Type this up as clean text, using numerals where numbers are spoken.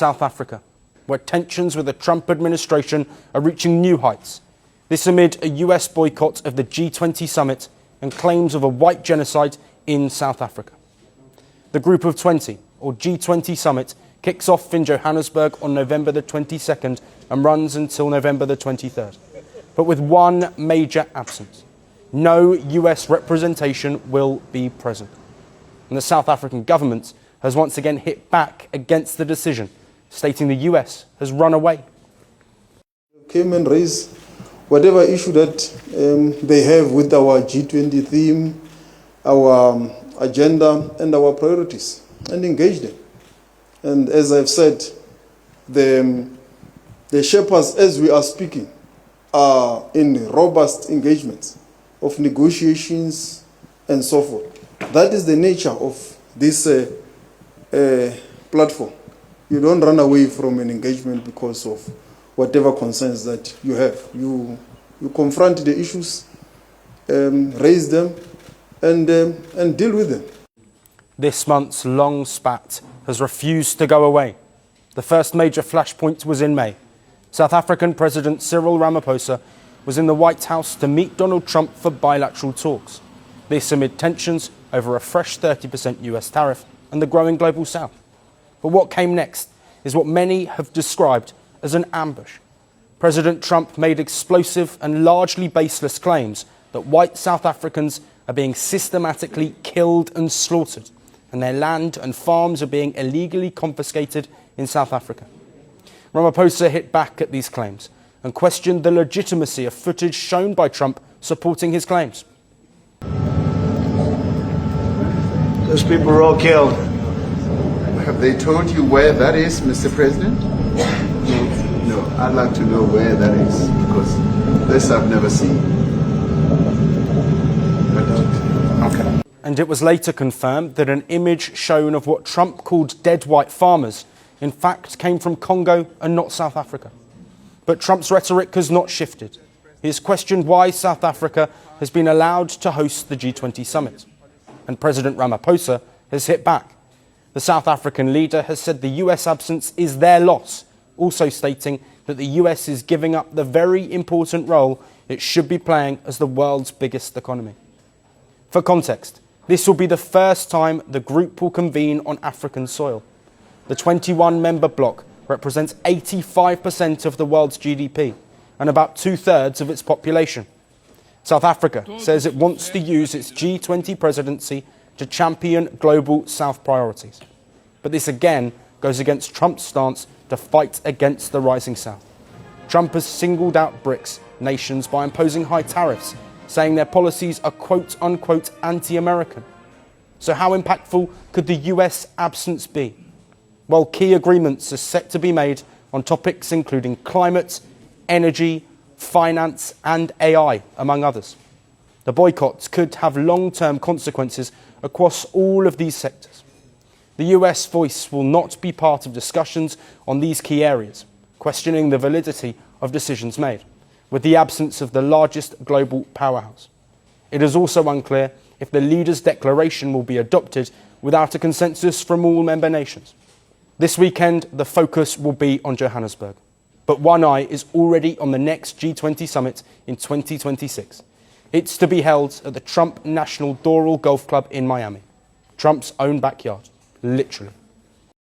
South Africa, where tensions with the Trump administration are reaching new heights. This amid a US boycott of the G20 summit and claims of a white genocide in South Africa. The Group of 20, or G20 summit, kicks off in Johannesburg on November the 22nd and runs until November the 23rd. But with one major absence. No US representation will be present. And the South African government has once again hit back against the decision, stating the US has run away. Came and raised whatever issue that they have with our G20 theme, our agenda and our priorities, and engage them. And as I've said, the shepherds, as we are speaking, are in robust engagements of negotiations and so forth. That is the nature of this platform. You don't run away from an engagement because of whatever concerns that you have. You confront the issues, raise them, and deal with them. This month's long spat has refused to go away. The first major flashpoint was in May. South African President Cyril Ramaphosa was in the White House to meet Donald Trump for bilateral talks. This amid tensions over a fresh 30% US tariff and the growing global south. But what came next is what many have described as an ambush. President Trump made explosive and largely baseless claims that white South Africans are being systematically killed and slaughtered, and their land and farms are being illegally confiscated in South Africa. Ramaphosa hit back at these claims and questioned the legitimacy of footage shown by Trump supporting his claims. Those people were all killed. Have they told you where that is, Mr. President? No, I'd like to know where that is, because this I've never seen. Okay. And it was later confirmed that an image shown of what Trump called dead white farmers in fact came from Congo and not South Africa. But Trump's rhetoric has not shifted. He has questioned why South Africa has been allowed to host the G20 summit. And President Ramaphosa has hit back. The South African leader has said the US absence is their loss, also stating that the US is giving up the very important role it should be playing as the world's biggest economy. For context, this will be the first time the group will convene on African soil. The 21-member bloc represents 85% of the world's GDP and about 2/3 of its population. South Africa says it wants to use its G20 presidency to champion global South priorities. But this again goes against Trump's stance to fight against the rising South. Trump has singled out BRICS nations by imposing high tariffs, saying their policies are quote-unquote anti-American. So how impactful could the US absence be? Well, key agreements are set to be made on topics including climate, energy, finance and AI, among others. The boycotts could have long-term consequences across all of these sectors. The US voice will not be part of discussions on these key areas, questioning the validity of decisions made, with the absence of the largest global powerhouse. It is also unclear if the leaders' declaration will be adopted without a consensus from all member nations. This weekend, the focus will be on Johannesburg. But one eye is already on the next G20 summit in 2026. It's to be held at the Trump National Doral Golf Club in Miami, Trump's own backyard, literally.